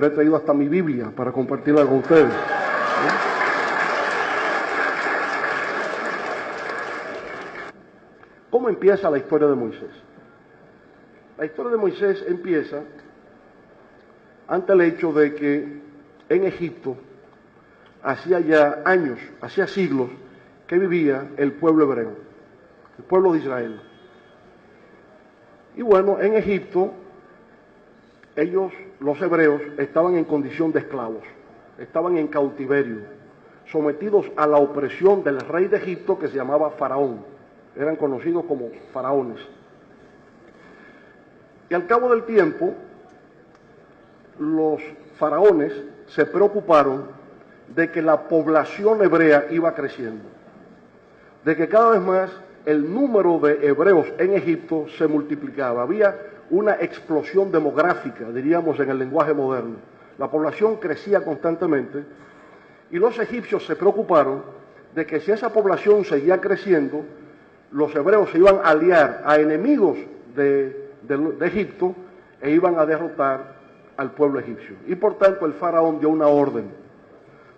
He traído hasta mi Biblia para compartirla con ustedes. ¿Cómo empieza la historia de Moisés? La historia de Moisés empieza ante el hecho de que en Egipto, hacía ya años, hacía siglos, que vivía el pueblo hebreo, el pueblo de Israel. Y bueno, en Egipto, ellos, los hebreos, estaban en condición de esclavos, estaban en cautiverio, sometidos a la opresión del rey de Egipto que se llamaba Faraón. Eran conocidos como faraones. Y al cabo del tiempo, los faraones se preocuparon de que la población hebrea iba creciendo, de que cada vez más el número de hebreos en Egipto se multiplicaba. Había una explosión demográfica, diríamos en el lenguaje moderno. La población crecía constantemente y los egipcios se preocuparon de que si esa población seguía creciendo, los hebreos se iban a aliar a enemigos de Egipto e iban a derrotar al pueblo egipcio. Y por tanto el faraón dio una orden: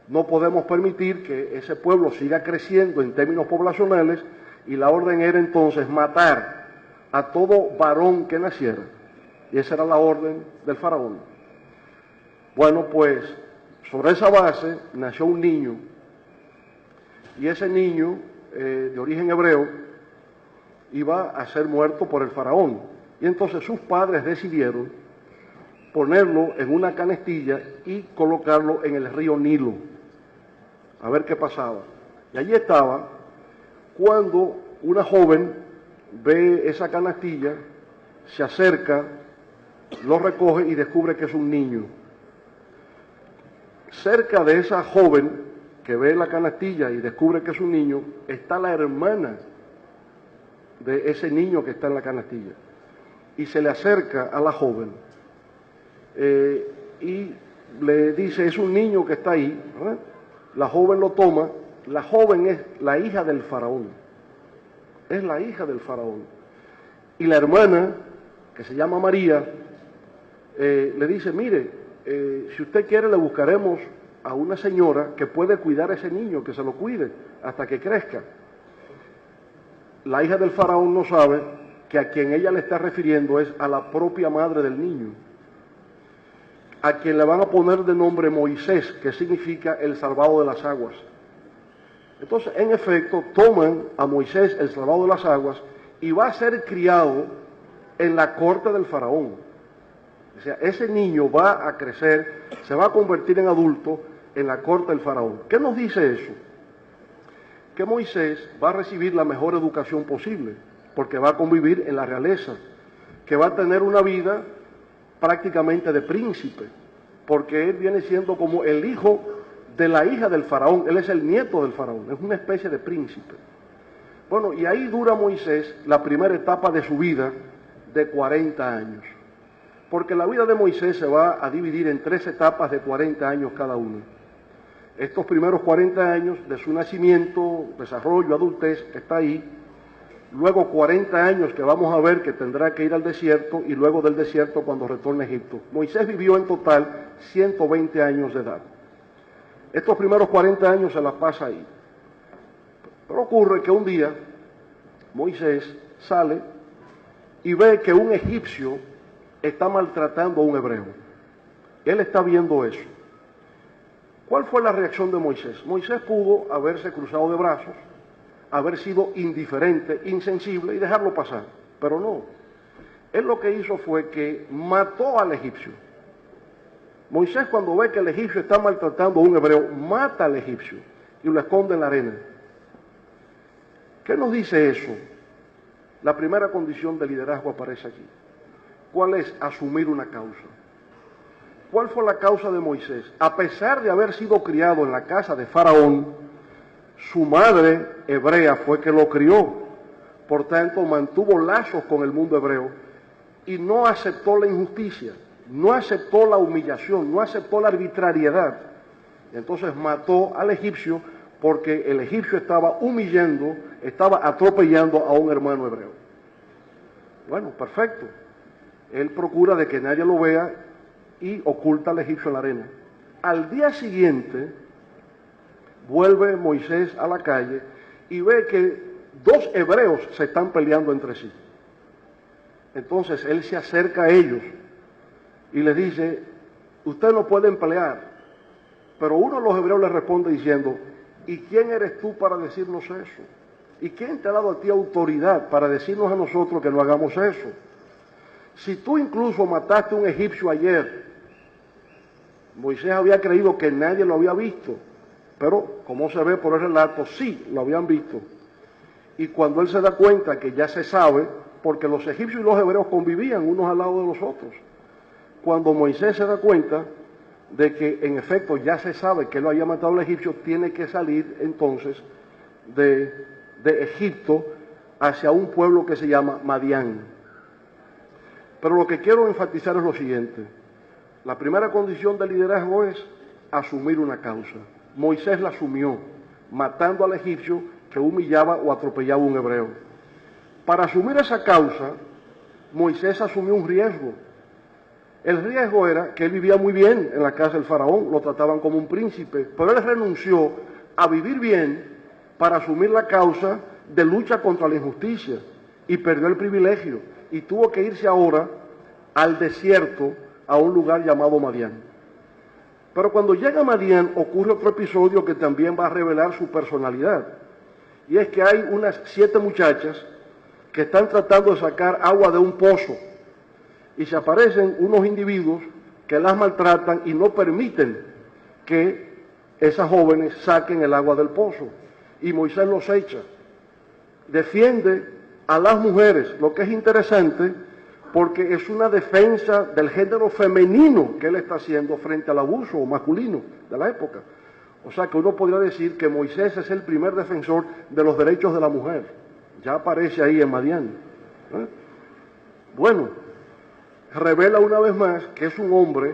no podemos permitir que ese pueblo siga creciendo en términos poblacionales, y la orden era entonces matar a todo varón que naciera. Y esa era la orden del faraón. Bueno, pues sobre esa base nació un niño, y ese niño de origen hebreo iba a ser muerto por el faraón. Y entonces sus padres decidieron ponerlo en una canastilla y colocarlo en el río Nilo, a ver qué pasaba. Y allí estaba cuando una joven ve esa canastilla, se acerca, lo recoge y descubre que es un niño. Cerca de esa joven que ve la canastilla y descubre que es un niño, está la hermana de ese niño que está en la canastilla. Y se le acerca a la joven y le dice: es un niño que está ahí, ¿verdad? La joven lo toma. La joven es la hija del faraón, es la hija del faraón. Y la hermana, que se llama María, le dice: mire, si usted quiere le buscaremos a una señora que puede cuidar a ese niño, que se lo cuide hasta que crezca. La hija del faraón no sabe que a quien ella le está refiriendo es a la propia madre del niño, a quien le van a poner de nombre Moisés, que significa el salvado de las aguas. Entonces, en efecto, toman a Moisés, el salvado de las aguas, y va a ser criado en la corte del faraón. O sea, ese niño va a crecer, se va a convertir en adulto en la corte del faraón. ¿Qué nos dice eso? Que Moisés va a recibir la mejor educación posible, porque va a convivir en la realeza, que va a tener una vida prácticamente de príncipe, porque él viene siendo como el hijo de la hija del faraón. Él es el nieto del faraón, es una especie de príncipe. Bueno, y ahí dura Moisés la primera etapa de su vida de 40 años, porque la vida de Moisés se va a dividir en 3 etapas de 40 años cada una. Estos primeros 40 años de su nacimiento, desarrollo, adultez, está ahí. Luego 40 años que vamos a ver que tendrá que ir al desierto, y luego del desierto cuando retorne a Egipto. Moisés vivió en total 120 años de edad. Estos primeros 40 años se las pasa ahí. Pero ocurre que un día Moisés sale y ve que un egipcio está maltratando a un hebreo. Él está viendo eso. ¿Cuál fue la reacción de Moisés? Moisés pudo haberse cruzado de brazos, haber sido indiferente, insensible y dejarlo pasar, pero no. Él lo que hizo fue que mató al egipcio. Moisés, cuando ve que el egipcio está maltratando a un hebreo, mata al egipcio y lo esconde en la arena. ¿Qué nos dice eso? La primera condición de liderazgo aparece aquí. ¿Cuál es? Asumir una causa. ¿Cuál fue la causa de Moisés? A pesar de haber sido criado en la casa de Faraón, su madre hebrea fue que lo crió. Por tanto, mantuvo lazos con el mundo hebreo y no aceptó la injusticia, no aceptó la humillación, no aceptó la arbitrariedad. Entonces mató al egipcio porque el egipcio estaba humillando, estaba atropellando a un hermano hebreo. Bueno, perfecto. Él procura de que nadie lo vea y oculta al egipcio en la arena. Al día siguiente, vuelve Moisés a la calle y ve que dos hebreos se están peleando entre sí. Entonces él se acerca a ellos y les dice, ustedes no pueden pelear. Pero uno de los hebreos le responde diciendo, ¿y quién eres tú para decirnos eso? ¿Y quién te ha dado a ti autoridad para decirnos a nosotros que no hagamos eso? Si tú incluso mataste a un egipcio ayer, Moisés había creído que nadie lo había visto, pero como se ve por el relato, sí lo habían visto. Y cuando él se da cuenta que ya se sabe, porque los egipcios y los hebreos convivían unos al lado de los otros, cuando Moisés se da cuenta de que en efecto ya se sabe que él lo había matado al egipcio, tiene que salir entonces de Egipto hacia un pueblo que se llama Madián. Pero lo que quiero enfatizar es lo siguiente. La primera condición del liderazgo es asumir una causa. Moisés la asumió, matando al egipcio que humillaba o atropellaba a un hebreo. Para asumir esa causa, Moisés asumió un riesgo. El riesgo era que él vivía muy bien en la casa del faraón, lo trataban como un príncipe, pero él renunció a vivir bien para asumir la causa de lucha contra la injusticia y perdió el privilegio y tuvo que irse ahora al desierto, a un lugar llamado Madián. Pero cuando llega a Madián ocurre otro episodio que también va a revelar su personalidad, y es que hay unas 7 muchachas que están tratando de sacar agua de un pozo y se aparecen unos individuos que las maltratan y no permiten que esas jóvenes saquen el agua del pozo, y Moisés los echa. Defiende a las mujeres, lo que es interesante porque es una defensa del género femenino que él está haciendo frente al abuso masculino de la época. O sea que uno podría decir que Moisés es el primer defensor de los derechos de la mujer. Ya aparece ahí en Madián. Bueno, revela una vez más que es un hombre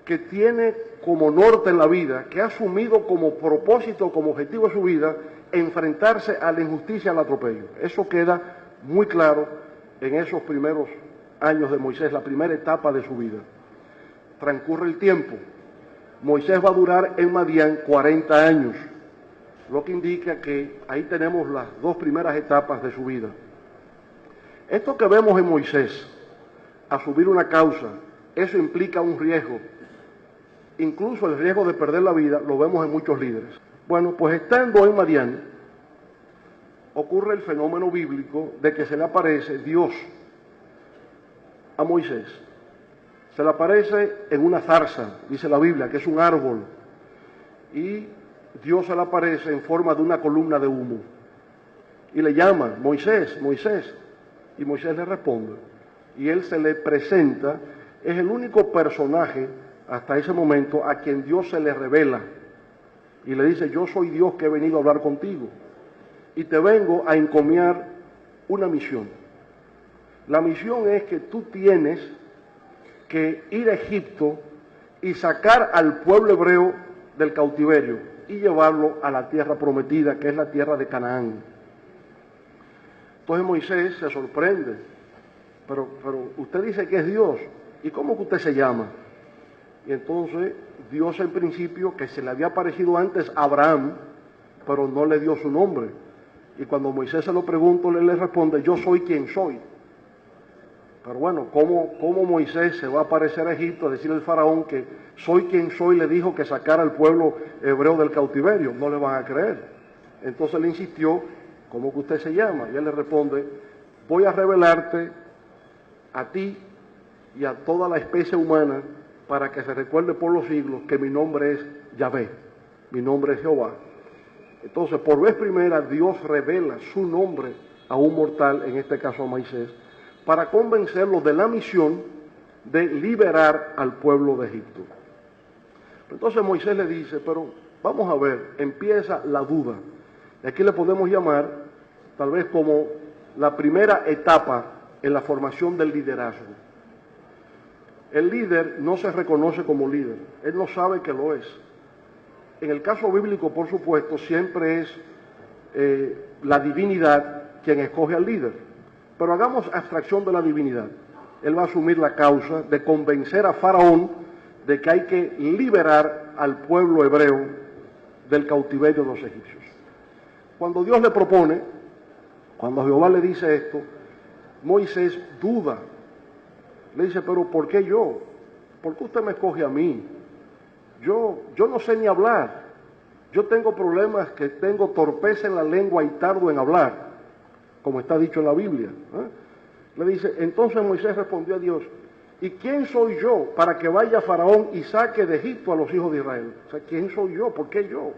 que tiene como norte en la vida, que ha asumido como propósito, como objetivo de su vida, enfrentarse a la injusticia, al atropello. Eso queda muy claro en esos primeros años de Moisés, la primera etapa de su vida. Transcurre el tiempo. Moisés va a durar en Madián 40 años, lo que indica que ahí tenemos las 2 primeras etapas de su vida. Esto que vemos en Moisés, asumir una causa, eso implica un riesgo. Incluso el riesgo de perder la vida lo vemos en muchos líderes. Bueno, pues estando en Madián, ocurre el fenómeno bíblico de que se le aparece Dios a Moisés. Se le aparece en una zarza, dice la Biblia, que es un árbol, y Dios se le aparece en forma de una columna de humo, y le llama, Moisés, Moisés, y Moisés le responde, y él se le presenta, es el único personaje hasta ese momento a quien Dios se le revela, y le dice, yo soy Dios que he venido a hablar contigo, y te vengo a encomiar una misión. La misión es que tú tienes que ir a Egipto y sacar al pueblo hebreo del cautiverio y llevarlo a la tierra prometida, que es la tierra de Canaán. Entonces Moisés se sorprende, pero usted dice que es Dios, ¿y cómo que usted se llama? Y entonces Dios en principio, que se le había aparecido antes a Abraham, pero no le dio su nombre. Y cuando Moisés se lo pregunta, él le responde, yo soy quien soy. Pero bueno, ¿cómo Moisés se va a aparecer a Egipto a decirle al faraón que soy quien soy, le dijo que sacara al pueblo hebreo del cautiverio? No le van a creer. Entonces le insistió, ¿cómo que usted se llama? Y él le responde, voy a revelarte a ti y a toda la especie humana para que se recuerde por los siglos que mi nombre es Yahvé, mi nombre es Jehová. Entonces, por vez primera, Dios revela su nombre a un mortal, en este caso a Moisés, para convencerlo de la misión de liberar al pueblo de Egipto. Entonces Moisés le dice, pero vamos a ver, empieza la duda. Y aquí le podemos llamar, tal vez como la primera etapa en la formación del liderazgo. El líder no se reconoce como líder, él no sabe que lo es. En el caso bíblico, por supuesto, siempre es la divinidad quien escoge al líder. Pero hagamos abstracción de la divinidad. él va a asumir la causa de convencer a Faraón de que hay que liberar al pueblo hebreo del cautiverio de los egipcios. Cuando Dios le propone, cuando Jehová le dice esto, Moisés duda. Le dice, pero ¿por qué yo? ¿Por qué usted me escoge a mí? Yo no sé ni hablar. Yo tengo problemas, que tengo torpeza en la lengua y tardo en hablar, como está dicho en la Biblia. Le dice, entonces Moisés respondió a Dios, ¿y quién soy yo para que vaya Faraón y saque de Egipto a los hijos de Israel? O sea, ¿quién soy yo? ¿Por qué yo?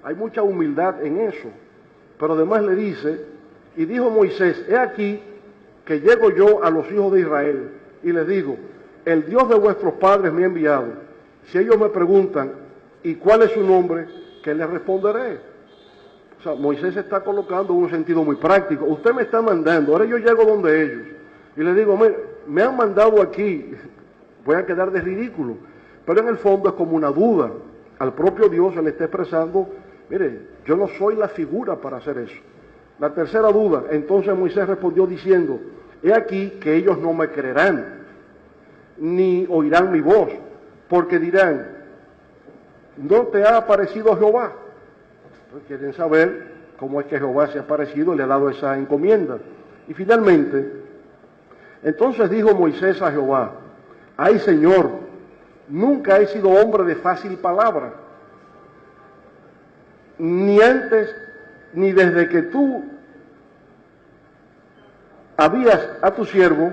Hay mucha humildad en eso. Pero además le dice, y dijo Moisés, he aquí que llego yo a los hijos de Israel y les digo, el Dios de vuestros padres me ha enviado. Si ellos me preguntan, ¿y cuál es su nombre? ¿Qué les responderé? O sea, Moisés se está colocando en un sentido muy práctico. Usted me está mandando, ahora yo llego donde ellos y les digo, me han mandado aquí, voy a quedar de ridículo. Pero en el fondo es como una duda. Al propio Dios se le está expresando, mire, yo no soy la figura para hacer eso. La tercera duda, entonces Moisés respondió diciendo, he aquí que ellos no me creerán, ni oirán mi voz, porque dirán, ¿no te ha aparecido Jehová? Entonces, quieren saber cómo es que Jehová se ha aparecido y le ha dado esa encomienda. Y finalmente, entonces dijo Moisés a Jehová, ay Señor, nunca he sido hombre de fácil palabra, ni antes, ni desde que tú habías a tu siervo,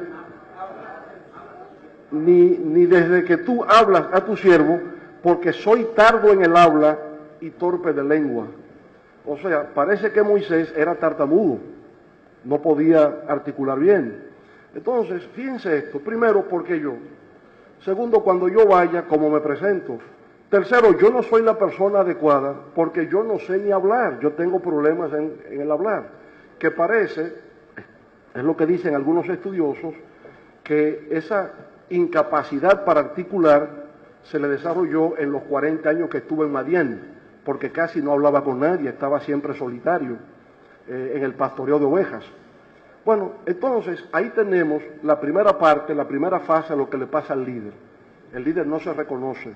ni desde que tú hablas a tu siervo, porque soy tardo en el habla y torpe de lengua. O sea, parece que Moisés era tartamudo, no podía articular bien. Entonces, fíjense esto, primero, porque yo. Segundo, cuando yo vaya, ¿cómo me presento? Tercero, yo no soy la persona adecuada porque yo no sé ni hablar, yo tengo problemas en el hablar, que parece, es lo que dicen algunos estudiosos, que esa incapacidad para articular se le desarrolló en los 40 años que estuve en Madián, porque casi no hablaba con nadie, estaba siempre solitario en el pastoreo de ovejas. Bueno, entonces ahí tenemos la primera parte, la primera fase de lo que le pasa al líder. El líder no se reconoce.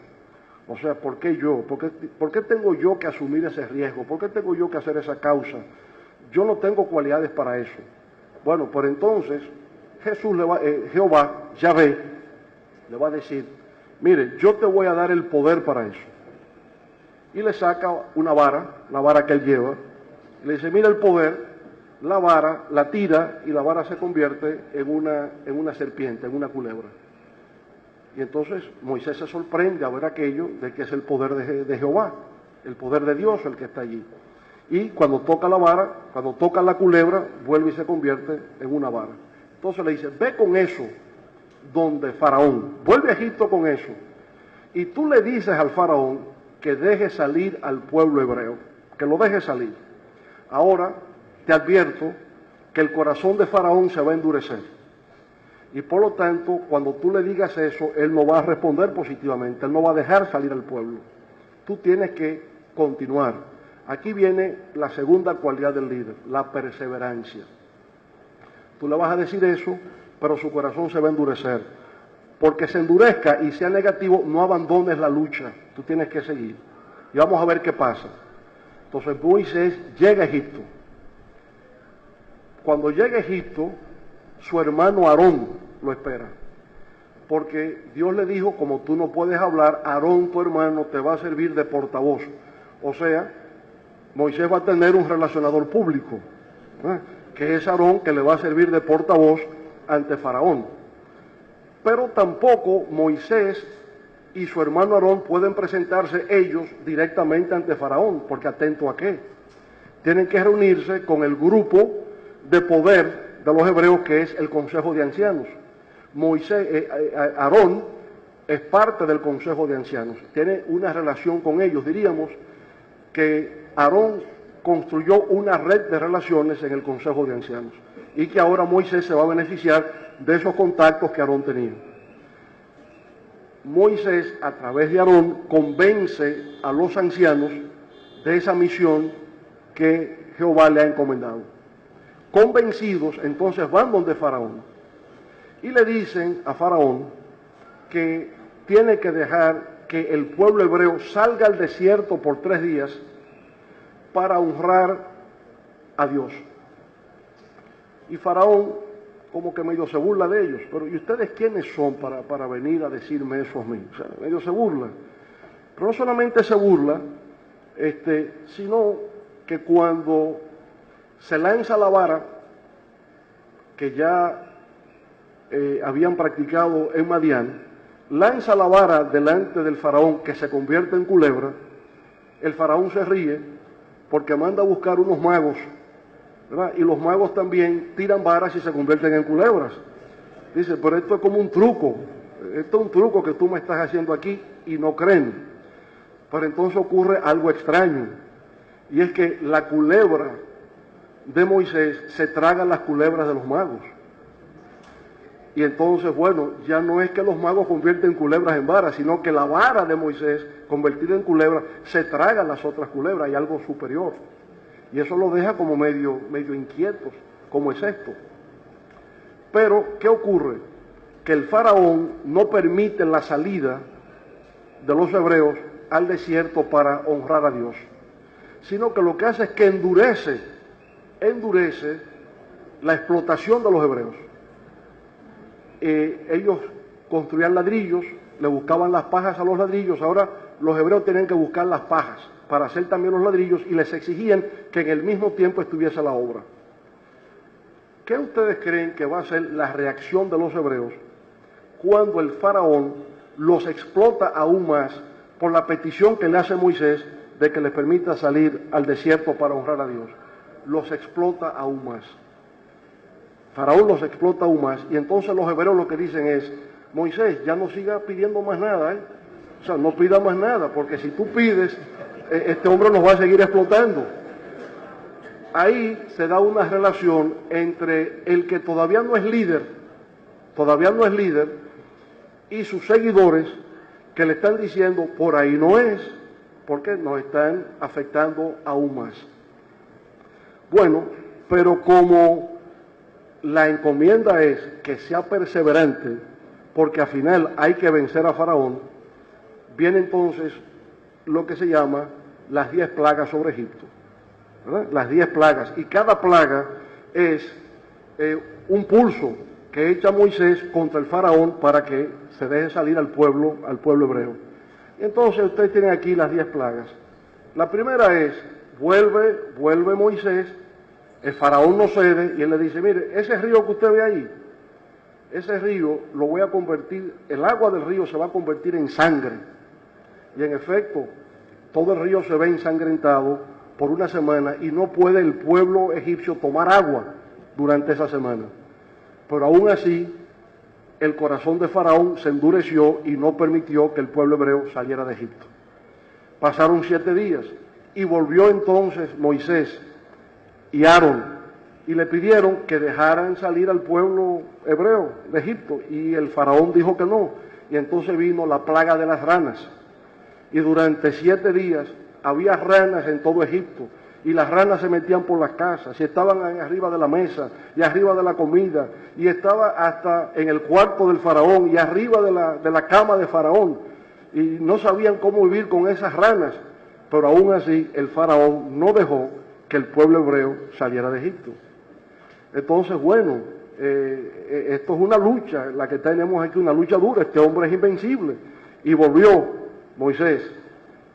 O sea, ¿por qué yo? ¿Por qué tengo yo que asumir ese riesgo? ¿Por qué tengo yo que hacer esa causa? Yo no tengo cualidades para eso. Bueno, pues entonces Jehová, Yahvé, le va a decir, mire, yo te voy a dar el poder para eso. Y le saca una vara, la vara que él lleva, y le dice, mira el poder, la vara, la tira, y la vara se convierte en una serpiente, en una culebra. Y entonces Moisés se sorprende a ver aquello de que es el poder de Jehová, el poder de Dios el que está allí. Y cuando toca la vara, cuando toca la culebra, vuelve y se convierte en una vara. Entonces le dice, ve con eso donde Faraón, vuelve a Egipto con eso. Y tú le dices al Faraón que deje salir al pueblo hebreo, que lo deje salir. Ahora te advierto que el corazón de Faraón se va a endurecer. Y por lo tanto, cuando tú le digas eso, él no va a responder positivamente, él no va a dejar salir al pueblo. Tú tienes que continuar. Aquí viene la segunda cualidad del líder, la perseverancia. Tú le vas a decir eso, pero su corazón se va a endurecer. Porque se endurezca y sea negativo, no abandones la lucha, tú tienes que seguir. Y vamos a ver qué pasa. Entonces Moisés llega a Egipto. Cuando llega a Egipto, su hermano Aarón lo espera. Porque Dios le dijo, como tú no puedes hablar, Aarón, tu hermano, te va a servir de portavoz. O sea, Moisés va a tener un relacionador público, que es Aarón, que le va a servir de portavoz ante Faraón. Pero tampoco Moisés y su hermano Aarón pueden presentarse ellos directamente ante Faraón, porque atento a qué. Tienen que reunirse con el grupo de poder de los hebreos, que es el Consejo de Ancianos. Aarón es parte del Consejo de Ancianos, tiene una relación con ellos. Diríamos que Aarón construyó una red de relaciones en el Consejo de Ancianos y que ahora Moisés se va a beneficiar de esos contactos que Aarón tenía. Moisés, a través de Aarón, convence a los ancianos de esa misión que Jehová le ha encomendado. Convencidos, entonces van donde Faraón y le dicen a Faraón que tiene que dejar que el pueblo hebreo salga al desierto por 3 días para honrar a Dios. Y Faraón como que medio se burla de ellos, pero ¿y ustedes quiénes son para venir a decirme eso a mí? O sea, medio se burla. Pero no solamente se burla, sino que cuando se lanza la vara, que ya habían practicado en Madián, lanza la vara delante del faraón que se convierte en culebra, el faraón se ríe porque manda a buscar unos magos, ¿verdad? Y los magos también tiran varas y se convierten en culebras. Dice, pero esto es como un truco, esto es un truco que tú me estás haciendo aquí, y no creen. Pero entonces ocurre algo extraño, y es que la culebra de Moisés se traga las culebras de los magos. Y entonces, bueno, ya no es que los magos convierten culebras en varas, sino que la vara de Moisés, convertida en culebra, se traga las otras culebras, hay algo superior. Y eso lo deja como medio inquietos, ¿cómo es esto? Pero, ¿qué ocurre? Que el faraón no permite la salida de los hebreos al desierto para honrar a Dios, sino que lo que hace es que endurece la explotación de los hebreos. Ellos construían ladrillos, le buscaban las pajas a los ladrillos, ahora los hebreos tenían que buscar las pajas para hacer también los ladrillos, y les exigían que en el mismo tiempo estuviese la obra. ¿Qué ustedes creen que va a ser la reacción de los hebreos cuando el faraón los explota aún más por la petición que le hace Moisés de que les permita salir al desierto para honrar a Dios? Los explota aún más. Faraón los explota aún más, y entonces los hebreos lo que dicen es, Moisés, ya no siga pidiendo más nada, o sea, no pida más nada, porque si tú pides, este hombre nos va a seguir explotando. Ahí se da una relación entre el que todavía no es líder, y sus seguidores que le están diciendo, por ahí no es, porque nos están afectando aún más. Bueno, pero como la encomienda es que sea perseverante, porque al final hay que vencer a Faraón, viene entonces lo que se llama las 10 plagas sobre Egipto, ¿verdad? Las 10 plagas, y cada plaga es un pulso que echa Moisés contra el Faraón para que se deje salir al pueblo hebreo. Y entonces ustedes tienen aquí las 10 plagas. La primera es, vuelve Moisés, el faraón no cede, y él le dice, mire, ese río que usted ve ahí, ese río lo voy a convertir, el agua del río se va a convertir en sangre. Y en efecto, todo el río se ve ensangrentado por una semana, y no puede el pueblo egipcio tomar agua durante esa semana. Pero aún así, el corazón de Faraón se endureció y no permitió que el pueblo hebreo saliera de Egipto. Pasaron 7 días, y volvió entonces Moisés y Aarón, y le pidieron que dejaran salir al pueblo hebreo de Egipto, y el faraón dijo que no, y entonces vino la plaga de las ranas, y durante 7 días había ranas en todo Egipto, y las ranas se metían por las casas, y estaban arriba de la mesa, y arriba de la comida, y estaba hasta en el cuarto del faraón, y arriba de la cama de faraón, y no sabían cómo vivir con esas ranas, pero aún así el faraón no dejó que el pueblo hebreo saliera de Egipto. Entonces, bueno, esto es una lucha, la que tenemos aquí, una lucha dura, este hombre es invencible. Y volvió Moisés,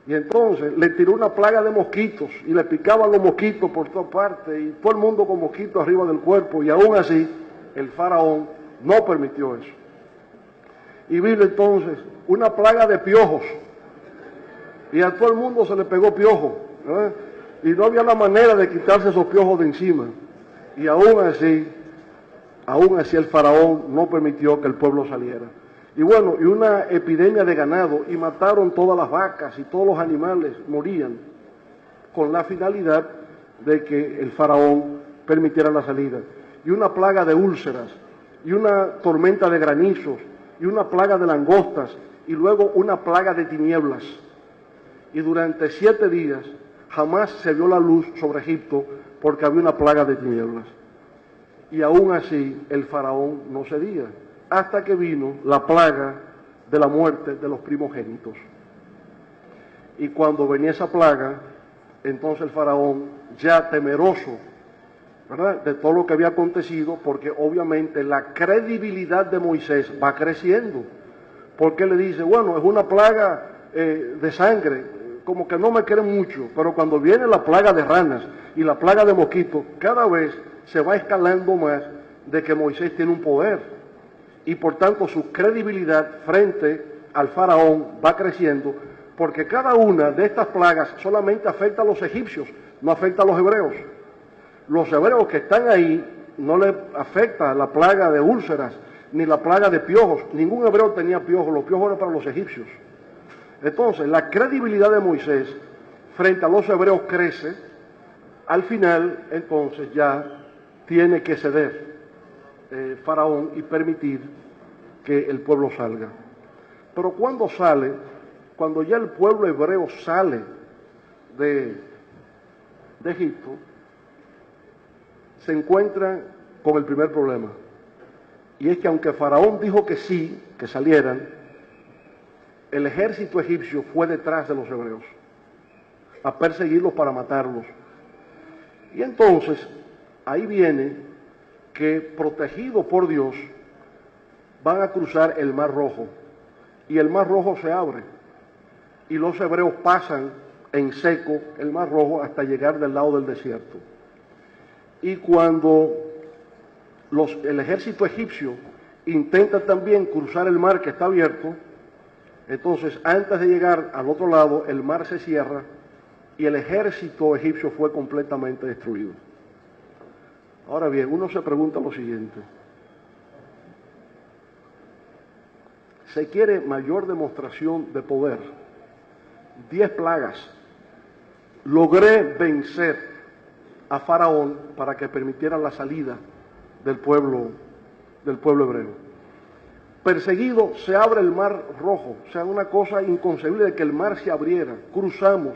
y entonces le tiró una plaga de mosquitos, y le picaban los mosquitos por todas partes, y todo el mundo con mosquitos arriba del cuerpo, y aún así el faraón no permitió eso. Y vino entonces una plaga de piojos, y a todo el mundo se le pegó piojo, ¿verdad? Y no había la manera de quitarse esos piojos de encima. Y aún así el faraón no permitió que el pueblo saliera. Y bueno, y una epidemia de ganado, y mataron todas las vacas, y todos los animales morían, con la finalidad de que el faraón permitiera la salida. Y una plaga de úlceras, y una tormenta de granizos, y una plaga de langostas, y luego una plaga de tinieblas. Y durante 7 días jamás se vio la luz sobre Egipto, porque había una plaga de tinieblas. Y aún así el faraón no cedía. hasta que vino la plaga de la muerte de los primogénitos. Y cuando venía esa plaga, entonces el faraón, ya temeroso, ¿verdad?, de todo lo que había acontecido, porque obviamente la credibilidad de Moisés va creciendo, porque le dice, bueno, es una plaga de sangre, como que no me creen mucho, pero cuando viene la plaga de ranas y la plaga de mosquitos, cada vez se va escalando más de que Moisés tiene un poder, y por tanto su credibilidad frente al faraón va creciendo, porque cada una de estas plagas solamente afecta a los egipcios, no afecta a los hebreos. Los hebreos que están ahí no les afecta la plaga de úlceras, ni la plaga de piojos. Ningún hebreo tenía piojos, los piojos eran para los egipcios. Entonces, la credibilidad de Moisés frente a los hebreos crece. Al final, entonces, ya tiene que ceder Faraón y permitir que el pueblo salga. Pero cuando sale, cuando ya el pueblo hebreo sale de Egipto, se encuentran con el primer problema. Y es que aunque Faraón dijo que sí, que salieran, el ejército egipcio fue detrás de los hebreos a perseguirlos para matarlos. Y entonces, ahí viene que, protegidos por Dios, van a cruzar el Mar Rojo. Y el Mar Rojo se abre. Y los hebreos pasan en seco el Mar Rojo hasta llegar del lado del desierto. Y cuando el ejército egipcio intenta también cruzar el mar que está abierto, entonces antes de llegar al otro lado el mar se cierra y el ejército egipcio fue completamente destruido. Ahora bien, uno se pregunta lo siguiente: se quiere mayor demostración de poder. 10 plagas. Logré vencer a Faraón para que permitiera la salida del pueblo hebreo. Perseguido, se abre el Mar Rojo, o sea, una cosa inconcebible de que el mar se abriera, cruzamos,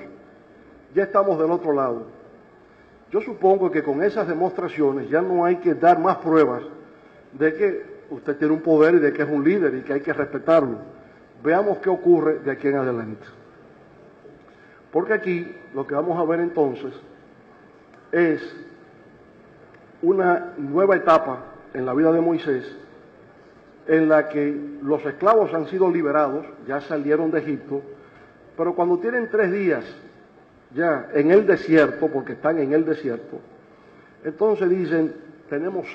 ya estamos del otro lado. Yo supongo que con esas demostraciones ya no hay que dar más pruebas de que usted tiene un poder y de que es un líder y que hay que respetarlo. Veamos qué ocurre de aquí en adelante. Porque aquí lo que vamos a ver entonces es una nueva etapa en la vida de Moisés, en la que los esclavos han sido liberados, ya salieron de Egipto, pero cuando tienen 3 días ya en el desierto, porque están en el desierto, entonces dicen, tenemos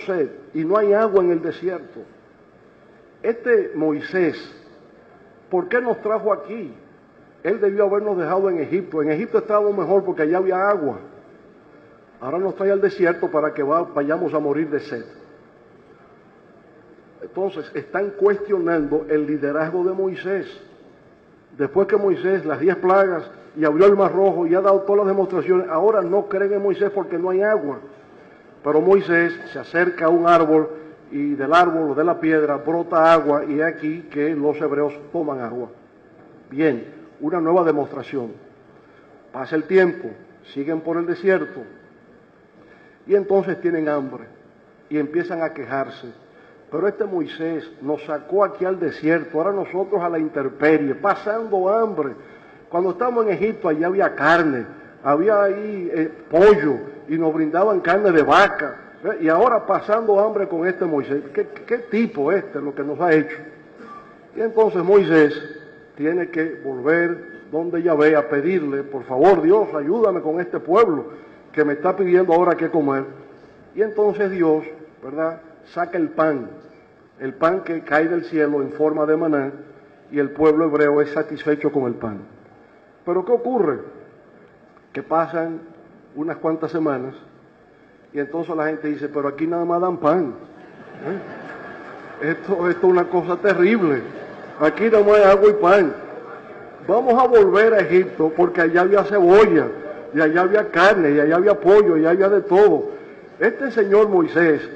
sed y no hay agua en el desierto. Este Moisés, ¿por qué nos trajo aquí? Él debió habernos dejado en Egipto. En Egipto estábamos mejor porque allá había agua. Ahora nos trae al desierto para que vayamos a morir de sed. Entonces, están cuestionando el liderazgo de Moisés. Después que Moisés, las 10 plagas, y abrió el Mar Rojo, y ha dado todas las demostraciones, ahora no creen en Moisés porque no hay agua. Pero Moisés se acerca a un árbol, y del árbol o de la piedra brota agua, y es aquí que los hebreos toman agua. Bien, una nueva demostración. Pasa el tiempo, siguen por el desierto, y entonces tienen hambre, y empiezan a quejarse. Pero este Moisés nos sacó aquí al desierto, ahora nosotros a la intemperie, pasando hambre. Cuando estábamos en Egipto, allá había carne, había ahí pollo, y nos brindaban carne de vaca. Y ahora pasando hambre con este Moisés. ¿Qué tipo lo que nos ha hecho? Y entonces Moisés tiene que volver donde Yahvé a pedirle, por favor Dios, ayúdame con este pueblo que me está pidiendo ahora qué comer. Y entonces Dios, ¿verdad?, saca el pan que cae del cielo en forma de maná, y el pueblo hebreo es satisfecho con el pan. Pero ¿qué ocurre? Que pasan unas cuantas semanas y entonces la gente dice, pero aquí nada más dan pan. Esto es una cosa terrible. Aquí nada más hay agua y pan. Vamos a volver a Egipto porque allá había cebolla, y allá había carne, y allá había pollo, y allá había de todo. Este señor Moisés,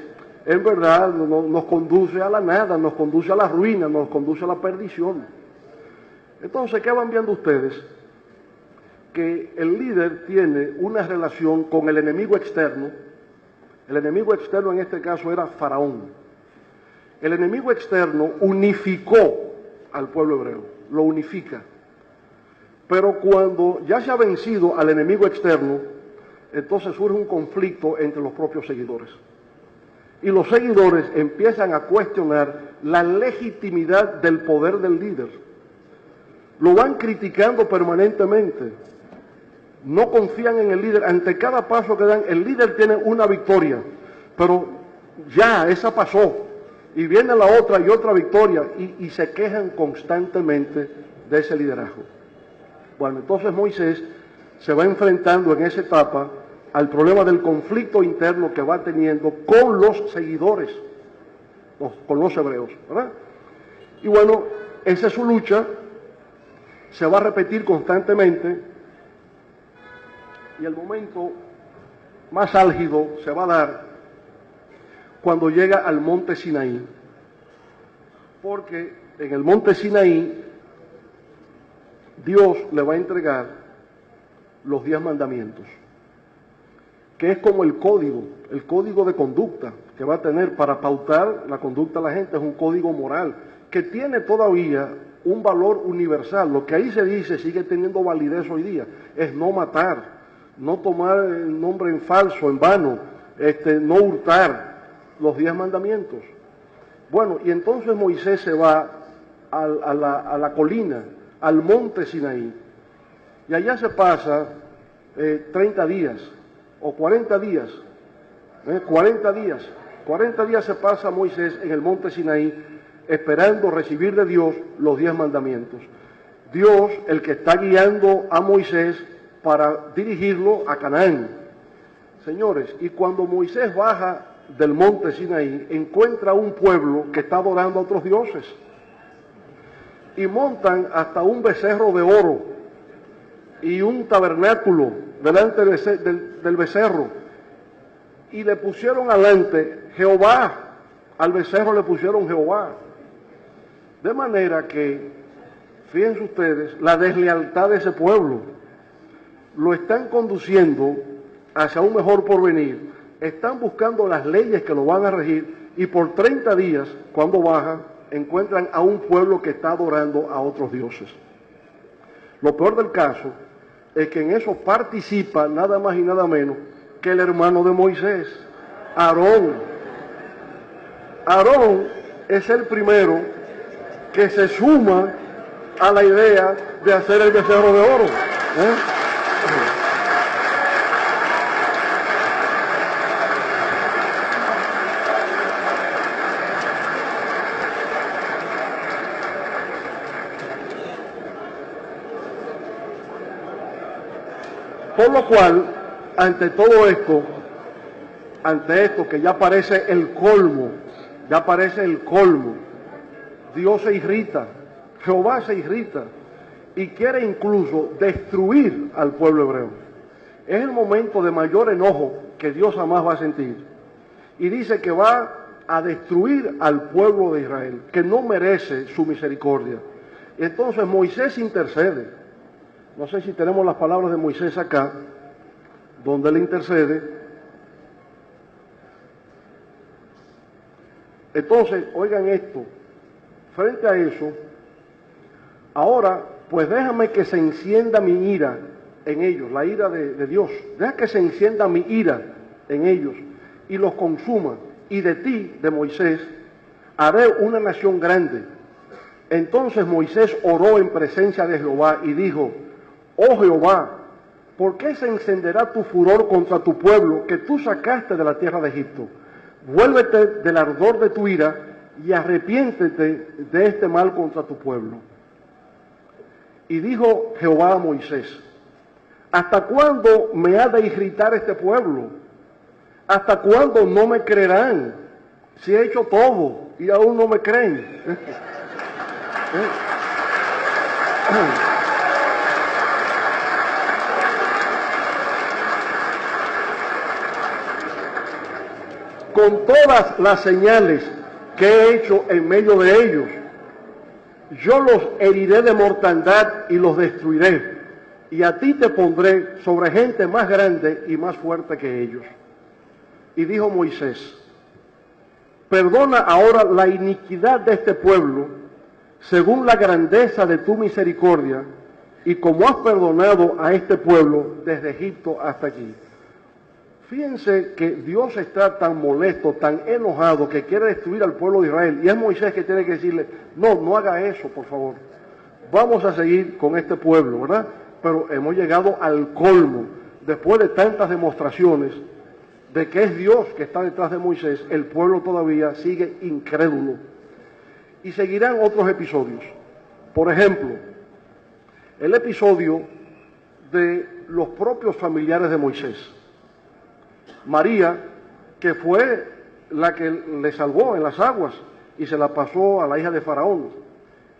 en verdad, nos conduce a la nada, nos conduce a la ruina, nos conduce a la perdición. Entonces, ¿qué van viendo ustedes? Que el líder tiene una relación con el enemigo externo, El enemigo externo en este caso era Faraón. El enemigo externo unificó al pueblo hebreo, lo unifica. Pero cuando ya se ha vencido al enemigo externo, entonces surge un conflicto entre los propios seguidores. Y los seguidores empiezan a cuestionar la legitimidad del poder del líder. Lo van criticando permanentemente. No confían en el líder. Ante cada paso que dan, el líder tiene una victoria, pero ya esa pasó. Y viene la otra y otra victoria, y se quejan constantemente de ese liderazgo. Bueno, entonces Moisés se va enfrentando en esa etapa al problema del conflicto interno que va teniendo con los seguidores, con los hebreos, ¿verdad? Y bueno, esa es su lucha, se va a repetir constantemente, y el momento más álgido se va a dar cuando llega al monte Sinaí, porque en el monte Sinaí Dios le va a entregar los 10 mandamientos, que es como el código de conducta que va a tener para pautar la conducta de la gente. Es un código moral que tiene todavía un valor universal. Lo que ahí se dice sigue teniendo validez hoy día. Es no matar, no tomar el nombre en falso, en vano, no hurtar, los 10 mandamientos. Bueno, y entonces Moisés se va a la colina, al monte Sinaí, y allá se pasa 30 días, o 40 días, 40 días se pasa Moisés en el monte Sinaí, esperando recibir de Dios los 10 mandamientos. Dios, el que está guiando a Moisés para dirigirlo a Canaán. Señores, y cuando Moisés baja del monte Sinaí, encuentra un pueblo que está adorando a otros dioses, y montan hasta un becerro de oro y un tabernáculo delante del becerro, y le pusieron adelante Jehová, al becerro le pusieron Jehová. De manera que, fíjense ustedes, la deslealtad de ese pueblo, lo están conduciendo hacia un mejor porvenir, están buscando las leyes que lo van a regir, y por 30 días, cuando bajan, encuentran a un pueblo que está adorando a otros dioses. Lo peor del caso es que en eso participa nada más y nada menos que el hermano de Moisés, Aarón. Aarón es el primero que se suma a la idea de hacer el becerro de oro. Por lo cual, ante todo esto, ante esto que ya parece el colmo, Dios se irrita, Jehová se irrita y quiere incluso destruir al pueblo hebreo. Es el momento de mayor enojo que Dios jamás va a sentir. Y dice que va a destruir al pueblo de Israel, que no merece su misericordia. Entonces Moisés intercede. No sé si tenemos las palabras de Moisés acá, donde él intercede. Entonces, oigan esto, frente a eso, ahora, pues déjame que se encienda mi ira en ellos, la ira de Dios. Deja que se encienda mi ira en ellos y los consuma. Y de ti, de Moisés, haré una nación grande. Entonces Moisés oró en presencia de Jehová y dijo: oh Jehová, ¿por qué se encenderá tu furor contra tu pueblo que tú sacaste de la tierra de Egipto? Vuélvete del ardor de tu ira y arrepiéntete de este mal contra tu pueblo. Y dijo Jehová a Moisés: ¿hasta cuándo me ha de irritar este pueblo? ¿Hasta cuándo no me creerán? Si he hecho todo y aún no me creen. Con todas las señales que he hecho en medio de ellos, yo los heriré de mortandad y los destruiré, y a ti te pondré sobre gente más grande y más fuerte que ellos. y dijo Moisés: perdona ahora la iniquidad de este pueblo, según la grandeza de tu misericordia, y como has perdonado a este pueblo desde Egipto hasta aquí. Fíjense que Dios está tan molesto, tan enojado, que quiere destruir al pueblo de Israel. Y es Moisés que tiene que decirle: no haga eso, por favor. Vamos a seguir con este pueblo, ¿verdad? Pero hemos llegado al colmo. Después de tantas demostraciones de que es Dios que está detrás de Moisés, el pueblo todavía sigue incrédulo. Y seguirán otros episodios. Por ejemplo, el episodio de los propios familiares de Moisés. María, que fue la que le salvó en las aguas y se la pasó a la hija de Faraón,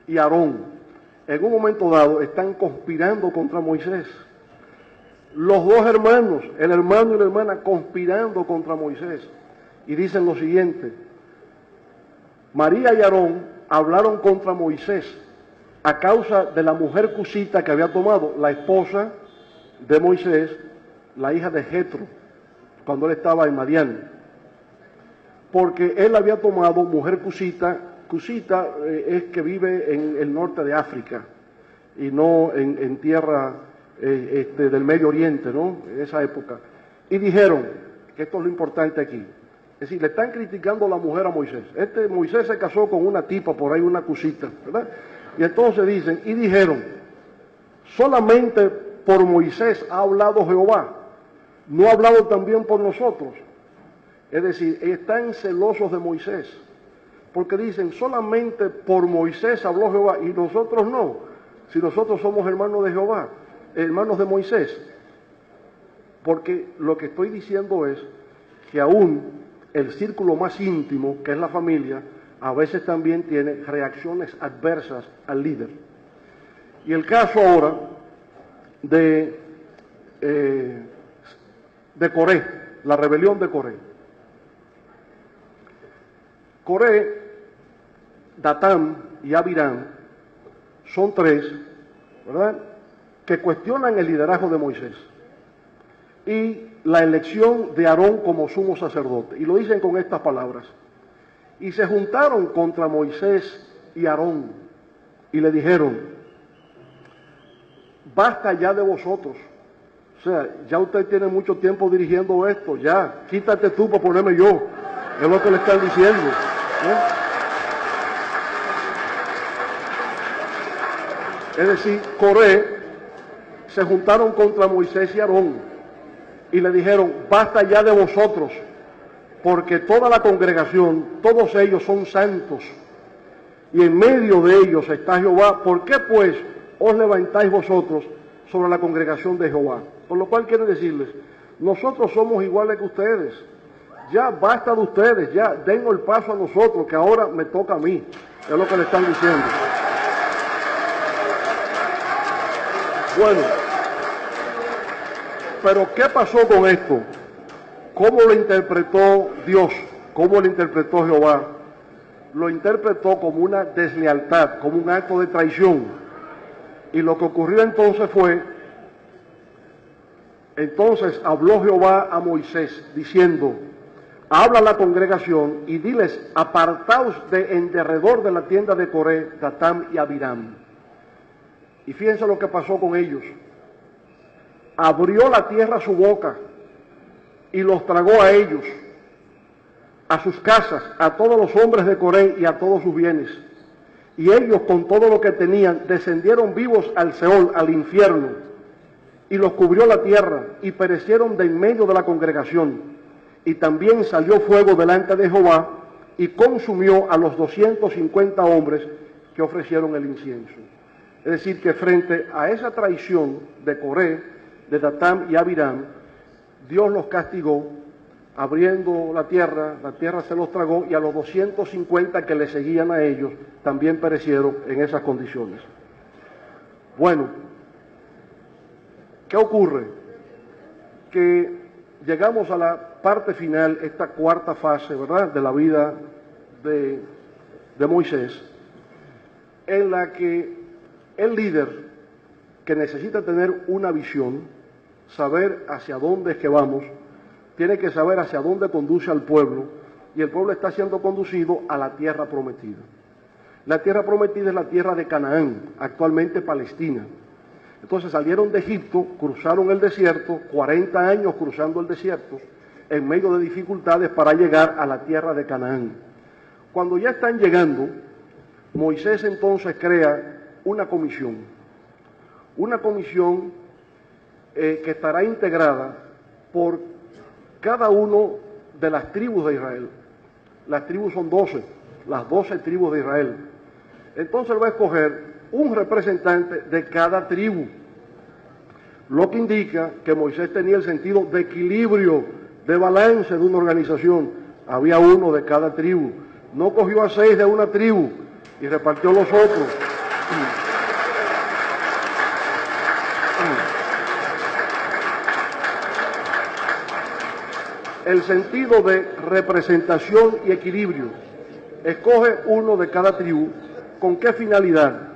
y Aarón, en un momento dado están conspirando contra Moisés. Los dos hermanos, el hermano y la hermana, conspirando contra Moisés. Y dicen lo siguiente: María y Aarón hablaron contra Moisés a causa de la mujer cusita que había tomado, la esposa de Moisés, la hija de Jetro, cuando él estaba en Madián. Porque él había tomado mujer cusita. Cusita es que vive en el norte de África y no en tierra del Medio Oriente, ¿no? En esa época. Y dijeron, que esto es lo importante aquí, es decir, le están criticando a la mujer a Moisés. Moisés se casó con una tipa por ahí, una cusita, ¿verdad? Y entonces dicen, y dijeron: solamente por Moisés ha hablado Jehová, ¿no ha hablado también por nosotros? Es decir, están celosos de Moisés, porque dicen, solamente por Moisés habló Jehová y nosotros no, si nosotros somos hermanos de Jehová, hermanos de Moisés. Porque lo que estoy diciendo es que aún el círculo más íntimo, que es la familia, a veces también tiene reacciones adversas al líder. Y el caso ahora de Coré, la rebelión de Coré. Coré, Datán y Abiram son tres, ¿verdad?, que cuestionan el liderazgo de Moisés y la elección de Aarón como sumo sacerdote. Y lo dicen con estas palabras: y se juntaron contra Moisés y Aarón y le dijeron: basta ya de vosotros. O sea, ya usted tiene mucho tiempo dirigiendo esto, ya, quítate tú para ponerme yo. Es lo que le están diciendo, Es decir, Coré se juntaron contra Moisés y Aarón y le dijeron: basta ya de vosotros, porque toda la congregación, todos ellos son santos, y en medio de ellos está Jehová. ¿Por qué pues os levantáis vosotros sobre la congregación de Jehová? Por lo cual quiero decirles, nosotros somos iguales que ustedes. Ya basta de ustedes, ya den el paso a nosotros, que ahora me toca a mí. Es lo que le están diciendo. Bueno, pero ¿qué pasó con esto? ¿Cómo lo interpretó Dios? ¿Cómo lo interpretó Jehová? Lo interpretó como una deslealtad, como un acto de traición. Y lo que ocurrió entonces fue: entonces habló Jehová a Moisés diciendo: habla a la congregación y diles: apartaos de en derredor de la tienda de Coré, Datán y Abiram. Y fíjense lo que pasó con ellos. Abrió la tierra su boca y los tragó a ellos, a sus casas, a todos los hombres de Coré y a todos sus bienes. Y ellos, con todo lo que tenían, descendieron vivos al Seol, al infierno, y los cubrió la tierra, y perecieron de en medio de la congregación. Y también salió fuego delante de Jehová, y consumió a los 250 hombres que ofrecieron el incienso. Es decir, que frente a esa traición de Coré, de Datán y Abiram, Dios los castigó, abriendo la tierra se los tragó, y a los 250 que le seguían a ellos también perecieron en esas condiciones. Bueno, ¿qué ocurre? Que llegamos a la parte final, esta cuarta fase, ¿verdad?, de la vida de Moisés, en la que el líder, que necesita tener una visión, saber hacia dónde es que vamos, tiene que saber hacia dónde conduce al pueblo, y el pueblo está siendo conducido a la tierra prometida. La tierra prometida es la tierra de Canaán, actualmente Palestina. Entonces salieron de Egipto, cruzaron el desierto, 40 años cruzando el desierto, en medio de dificultades para llegar a la tierra de Canaán. Cuando ya están llegando, Moisés entonces crea una comisión que estará integrada por cada uno de las tribus de Israel. Las tribus son 12, las 12 tribus de Israel. Entonces él va a escoger un representante de cada tribu, lo que indica que Moisés tenía el sentido de equilibrio, de balance de una organización. Había uno de cada tribu. No cogió a 6 de una tribu y repartió los otros. El sentido de representación y equilibrio. Escoge uno de cada tribu. ¿Con qué finalidad?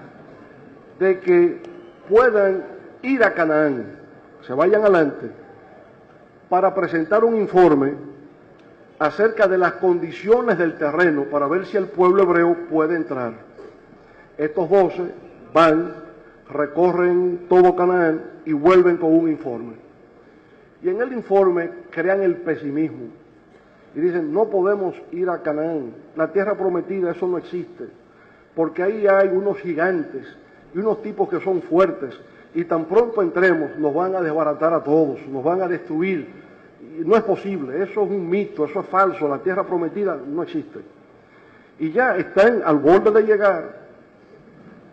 De que puedan ir a Canaán, se vayan adelante, para presentar un informe acerca de las condiciones del terreno para ver si el pueblo hebreo puede entrar. Estos 12 van, recorren todo Canaán y vuelven con un informe. Y en el informe crean el pesimismo y dicen, no podemos ir a Canaán, la tierra prometida, eso no existe, porque ahí hay unos gigantes y unos tipos que son fuertes, y tan pronto entremos nos van a desbaratar a todos, nos van a destruir. Y no es posible, eso es un mito, eso es falso, la tierra prometida no existe. Y ya están al borde de llegar,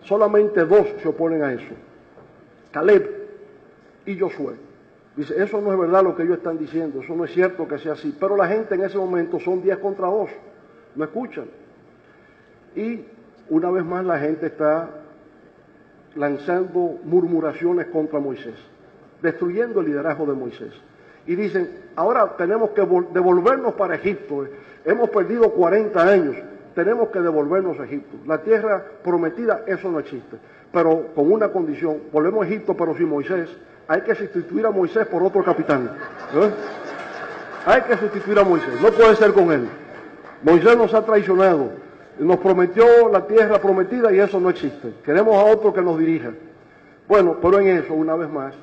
solamente 2 se oponen a eso, Caleb y Josué. Dice, eso no es verdad lo que ellos están diciendo, eso no es cierto que sea así. Pero la gente en ese momento son 10 contra 2, no escuchan. Y una vez más la gente está lanzando murmuraciones contra Moisés, destruyendo el liderazgo de Moisés. Y dicen, ahora tenemos que devolvernos para Egipto, hemos perdido 40 años, tenemos que devolvernos a Egipto. La tierra prometida, eso no existe. Pero con una condición, volvemos a Egipto pero sin Moisés. Hay que sustituir a Moisés por otro capitán. Hay que sustituir a Moisés, no puede ser con él. Moisés nos ha traicionado, nos prometió la tierra prometida y eso no existe. Queremos a otro que nos dirija. Bueno, pero en eso, una vez más,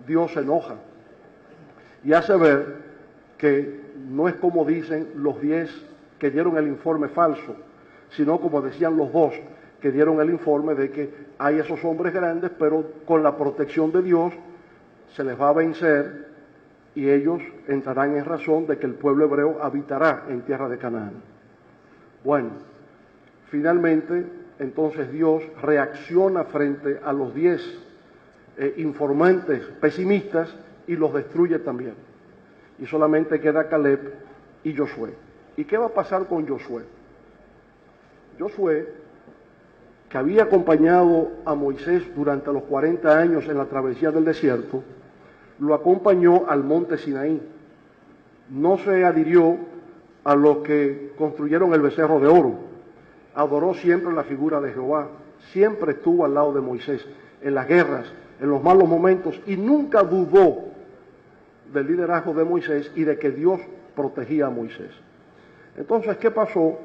Dios se enoja y hace ver que no es como dicen los 10 que dieron el informe falso, sino como decían los 2 que dieron el informe de que hay esos hombres grandes, pero con la protección de Dios se les va a vencer y ellos entrarán en razón de que el pueblo hebreo habitará en tierra de Canaán. Bueno, finalmente, entonces Dios reacciona frente a los 10 informantes pesimistas y los destruye también. Y solamente queda Caleb y Josué. ¿Y qué va a pasar con Josué? Josué, que había acompañado a Moisés durante los 40 años en la travesía del desierto, lo acompañó al monte Sinaí. No se adhirió a los que construyeron el becerro de oro. Adoró siempre la figura de Jehová. Siempre estuvo al lado de Moisés en las guerras, en los malos momentos, y nunca dudó del liderazgo de Moisés y de que Dios protegía a Moisés. Entonces, ¿qué pasó?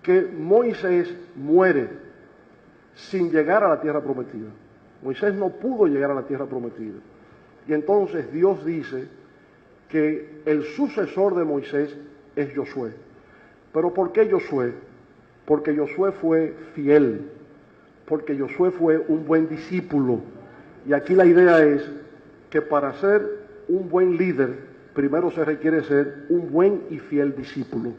Que Moisés muere sin llegar a la tierra prometida. Moisés no pudo llegar a la tierra prometida. Y entonces Dios dice que el sucesor de Moisés es Josué. ¿Pero por qué Josué? Porque Josué fue fiel, porque Josué fue un buen discípulo. Y aquí la idea es que para ser un buen líder, primero se requiere ser un buen y fiel discípulo.